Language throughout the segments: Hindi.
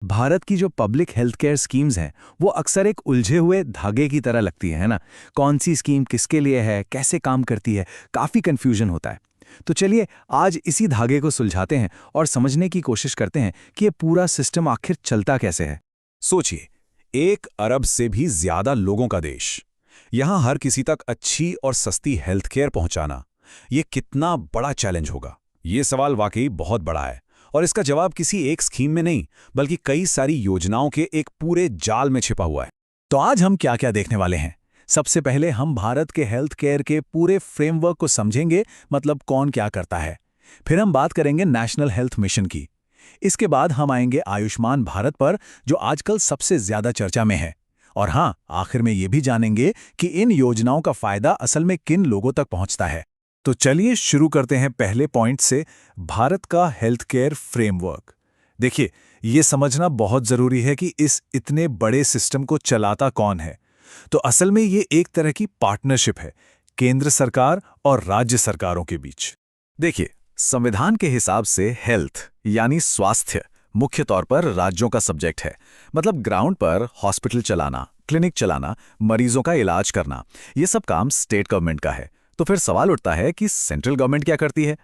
भारत की जो पब्लिक हेल्थ केयर स्कीम्स हैं वो अक्सर एक उलझे हुए धागे की तरह लगती है ना। कौन सी स्कीम किसके लिए है, कैसे काम करती है, काफ़ी कन्फ्यूजन होता है। तो चलिए आज इसी धागे को सुलझाते हैं और समझने की कोशिश करते हैं कि ये पूरा सिस्टम आखिर चलता कैसे है। सोचिए, 1 अरब से भी ज्यादा लोगों का देश, यहां हर किसी तक अच्छी और सस्ती हेल्थ केयर पहुंचाना, ये कितना बड़ा चैलेंज होगा। ये सवाल वाकई बहुत बड़ा है और इसका जवाब किसी एक स्कीम में नहीं बल्कि कई सारी योजनाओं के एक पूरे जाल में छिपा हुआ है। तो आज हम क्या क्या देखने वाले हैं। सबसे पहले हम भारत के हेल्थ केयर के पूरे फ्रेमवर्क को समझेंगे, मतलब कौन क्या करता है। फिर हम बात करेंगे नेशनल हेल्थ मिशन की। इसके बाद हम आएंगे आयुष्मान भारत पर, जो आजकल सबसे ज्यादा चर्चा में है। और हाँ, आखिर में ये भी जानेंगे कि इन योजनाओं का फायदा असल में किन लोगों तक पहुंचता है। तो चलिए शुरू करते हैं पहले पॉइंट से, भारत का हेल्थ केयर फ्रेमवर्क। देखिए, ये समझना बहुत जरूरी है कि इस इतने बड़े सिस्टम को चलाता कौन है। तो असल में ये एक तरह की पार्टनरशिप है केंद्र सरकार और राज्य सरकारों के बीच। देखिए, संविधान के हिसाब से हेल्थ यानी स्वास्थ्य मुख्य तौर पर राज्यों का सब्जेक्ट है। मतलब ग्राउंड पर हॉस्पिटल चलाना, क्लिनिक चलाना, मरीजों का इलाज करना, ये सब काम स्टेट गवर्नमेंट का है। तो फिर सवाल उठता है कि सेंट्रल गवर्नमेंट क्या करती है।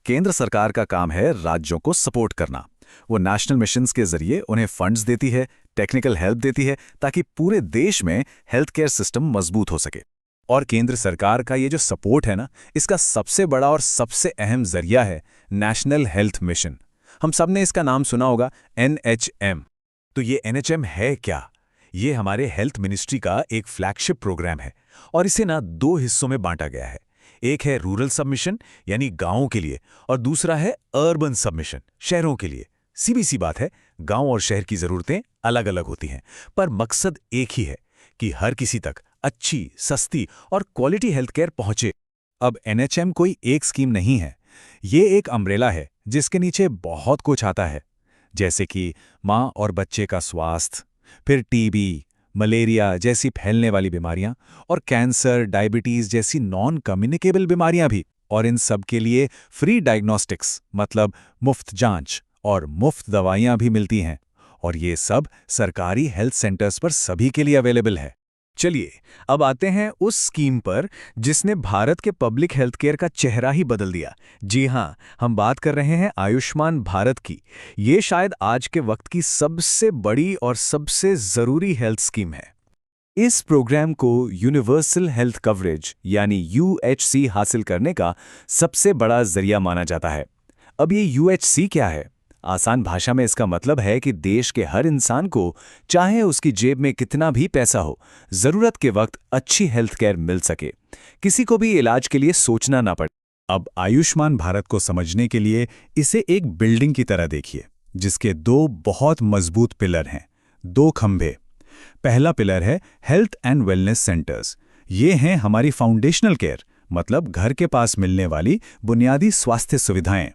केंद्र सरकार का काम है राज्यों को सपोर्ट करना। वो नेशनल मिशंस के जरिए उन्हें फंड्स देती है, टेक्निकल हेल्प देती है, ताकि पूरे देश में हेल्थ केयर सिस्टम मजबूत हो सके। और केंद्र सरकार का ये जो सपोर्ट है ना, इसका सबसे बड़ा और सबसे अहम जरिया है नेशनल हेल्थ मिशन। हम सब ने इसका नाम सुना होगा, NHM। तो ये NHM है क्या? ये हमारे हेल्थ मिनिस्ट्री का एक फ्लैगशिप प्रोग्राम है और इसे ना 2 हिस्सों में बांटा गया है। एक है रूरल सबमिशन यानी गांवों के लिए, और दूसरा है अर्बन सबमिशन, शहरों के लिए। सीधी सी बात है, गांव और शहर की जरूरतें अलग अलग होती हैं, पर मकसद एक ही है कि हर किसी तक अच्छी, सस्ती और क्वालिटी हेल्थ केयर पहुंचे। अब NHM कोई एक स्कीम नहीं है, ये एक अम्ब्रेला है जिसके नीचे बहुत कुछ आता है, जैसे कि माँ और बच्चे का स्वास्थ्य, फिर टीबी, मलेरिया जैसी फैलने वाली बीमारियां, और कैंसर, डायबिटीज जैसी नॉन कम्युनिकेबल बीमारियां भी। और इन सब के लिए फ्री डायग्नोस्टिक्स, मतलब मुफ्त जांच और मुफ्त दवाइयां भी मिलती हैं। और ये सब सरकारी हेल्थ सेंटर्स पर सभी के लिए अवेलेबल है। चलिए अब आते हैं उस स्कीम पर जिसने भारत के पब्लिक हेल्थ केयर का चेहरा ही बदल दिया। जी हाँ, हम बात कर रहे हैं आयुष्मान भारत की। ये शायद आज के वक्त की सबसे बड़ी और सबसे जरूरी हेल्थ स्कीम है। इस प्रोग्राम को यूनिवर्सल हेल्थ कवरेज यानी UHC हासिल करने का सबसे बड़ा जरिया माना जाता है। अब ये UHC क्या है? आसान भाषा में इसका मतलब है कि देश के हर इंसान को, चाहे उसकी जेब में कितना भी पैसा हो, जरूरत के वक्त अच्छी हेल्थ केयर मिल सके, किसी को भी इलाज के लिए सोचना ना पड़े। अब आयुष्मान भारत को समझने के लिए इसे एक बिल्डिंग की तरह देखिए, जिसके 2 बहुत मजबूत पिलर हैं, 2 खंभे। पहला पिलर है हेल्थ एंड वेलनेस सेंटर्स। ये हैं हमारी फाउंडेशनल केयर, मतलब घर के पास मिलने वाली बुनियादी स्वास्थ्य सुविधाएं।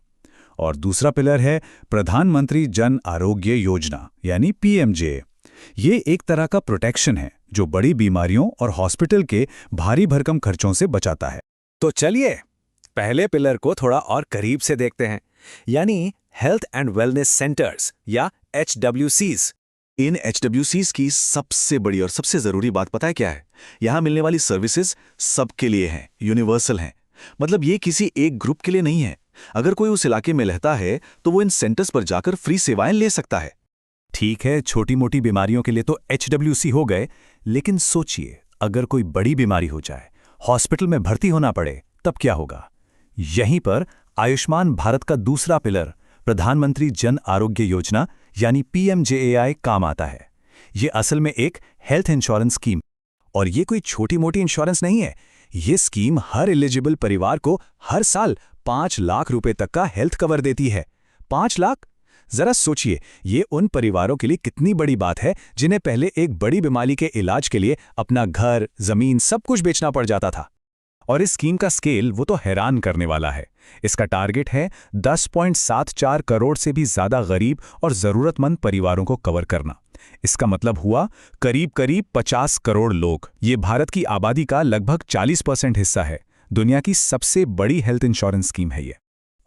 और दूसरा पिलर है प्रधानमंत्री जन आरोग्य योजना यानी PMJ। ये एक तरह का प्रोटेक्शन है जो बड़ी बीमारियों और हॉस्पिटल के भारी भरकम खर्चों से बचाता है। तो चलिए पहले पिलर को थोड़ा और करीब से देखते हैं, यानी हेल्थ एंड वेलनेस सेंटर्स या HWCs। इन HWCs की सबसे बड़ी और सबसे जरूरी बात पता है क्या है? यहां मिलने वाली सर्विसेज सबके लिए हैं, यूनिवर्सल हैं। मतलब ये किसी एक ग्रुप के लिए नहीं है। अगर कोई उस इलाके में रहता है तो वो इन सेंटर्स पर जाकर फ्री सेवाएं ले सकता है। ठीक है, छोटी मोटी बीमारियों के लिए तो HWC हो गए, लेकिन सोचिए अगर कोई बड़ी बीमारी हो जाए, हॉस्पिटल में भर्ती होना पड़े, तब क्या होगा? यहीं पर आयुष्मान भारत का दूसरा पिलर प्रधानमंत्री जन आरोग्य योजना यानी PMJAY काम आता है। ये असल में एक हेल्थ इंश्योरेंस स्कीम, और ये कोई छोटी मोटी इंश्योरेंस नहीं है। ये स्कीम हर एलिजिबल परिवार को हर साल 5 लाख रुपए तक का हेल्थ कवर देती है। 5 लाख? जरा सोचिए, ये उन परिवारों के लिए कितनी बड़ी बात है जिन्हें पहले एक बड़ी बीमारी के इलाज के लिए अपना घर, जमीन सब कुछ बेचना पड़ जाता था। और इस स्कीम का स्केल वो तो हैरान करने वाला है। इसका टारगेट है 10.74 करोड़ से भी ज्यादा गरीब और जरूरतमंद परिवारों को कवर करना। इसका मतलब हुआ करीब करीब 50 करोड़ लोग। ये भारत की आबादी का लगभग 40% हिस्सा है। दुनिया की सबसे बड़ी हेल्थ इंश्योरेंस स्कीम है ये।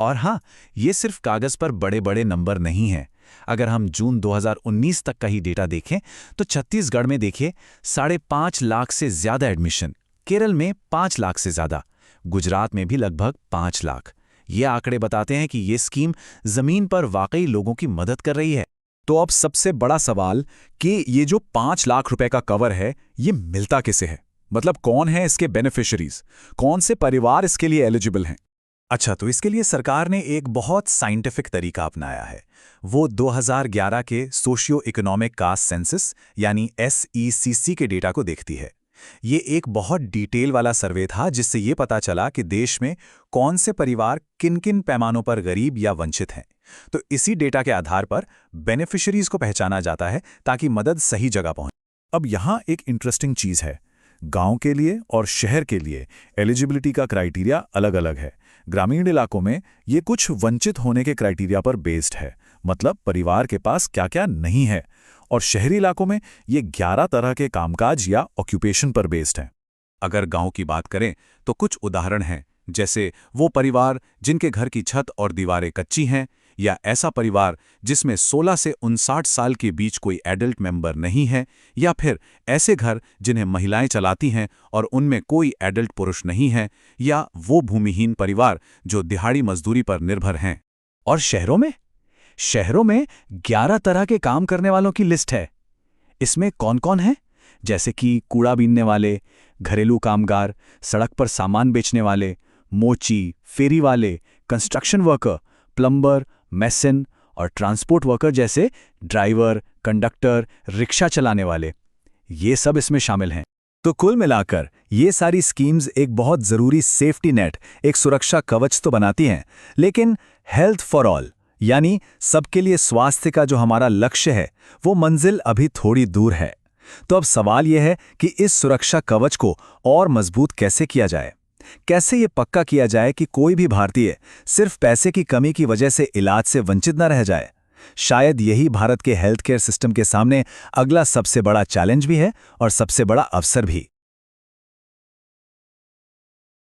और हाँ, ये सिर्फ कागज पर बड़े बड़े नंबर नहीं है। अगर हम जून 2019 तक का ही डेटा देखें तो छत्तीसगढ़ में देखिए 5.5 लाख से ज़्यादा एडमिशन, केरल में 5 लाख से ज़्यादा, गुजरात में भी लगभग 5 लाख। ये आंकड़े बताते हैं कि ये स्कीम ज़मीन पर वाकई लोगों की मदद कर रही है। तो अब सबसे बड़ा सवाल कि ये जो 5 लाख रुपए का कवर है, ये मिलता किसे है? मतलब कौन है इसके बेनिफिशरीज? कौन से परिवार इसके लिए एलिजिबल हैं? अच्छा, तो इसके लिए सरकार ने एक बहुत साइंटिफिक तरीका अपनाया है। वो 2011 के सोशियो इकोनॉमिक कास्ट सेंसस यानी SECC के डेटा को देखती है। ये एक बहुत डिटेल वाला सर्वे था जिससे ये पता चला कि देश में कौन से परिवार किन-किन पैमानों पर गरीब या वंचित हैं। तो इसी डेटा के आधार पर बेनिफिशरीज को पहचाना जाता है ताकि मदद सही जगह पहुंचे। अब यहाँ एक इंटरेस्टिंग चीज़ है। गांव के लिए और शहर के लिए एलिजिबिलिटी का क्राइटेरिया अलग-अलग है। ग्रामीण इलाकों में ये कुछ वंचित होने के क्राइटेरिया पर बेस्ड है, मतलब परिवार के पास क्या-क्या नहीं है, और शहरी इलाकों में ये 11 तरह के कामकाज या ऑक्यूपेशन पर बेस्ड है। अगर गांव की बात करें तो कुछ उदाहरण हैं, जैसे वो परिवार जिनके घर की छत और दीवारें कच्ची हैं, या ऐसा परिवार जिसमें 16 से 59 साल के बीच कोई एडल्ट मेंबर नहीं है, या फिर ऐसे घर जिन्हें महिलाएं चलाती हैं और उनमें कोई एडल्ट पुरुष नहीं है, या वो भूमिहीन परिवार जो दिहाड़ी मजदूरी पर निर्भर हैं। और शहरों में 11 तरह के काम करने वालों की लिस्ट है। इसमें कौन-कौन है? जैसे कि कूड़ा बीनने वाले, घरेलू कामगार, सड़क पर सामान बेचने वाले, मोची, फेरी वाले, कंस्ट्रक्शन वर्कर, प्लम्बर, मेसन और ट्रांसपोर्ट वर्कर जैसे ड्राइवर, कंडक्टर, रिक्शा चलाने वाले। ये सब इसमें शामिल हैं। तो कुल मिलाकर ये सारी स्कीम्स एक बहुत ज़रूरी सेफ्टी नेट, एक सुरक्षा कवच तो बनाती हैं, लेकिन हेल्थ फॉर ऑल यानी सबके लिए स्वास्थ्य का जो हमारा लक्ष्य है, वो मंजिल अभी थोड़ी दूर है। तो अब सवाल यह है कि इस सुरक्षा कवच को और मजबूत कैसे किया जाए? कैसे ये पक्का किया जाए कि कोई भी भारतीय सिर्फ पैसे की कमी की वजह से इलाज से वंचित न रह जाए? शायद यही भारत के हेल्थ केयर सिस्टम के सामने अगला सबसे बड़ा चैलेंज भी है और सबसे बड़ा अवसर भी।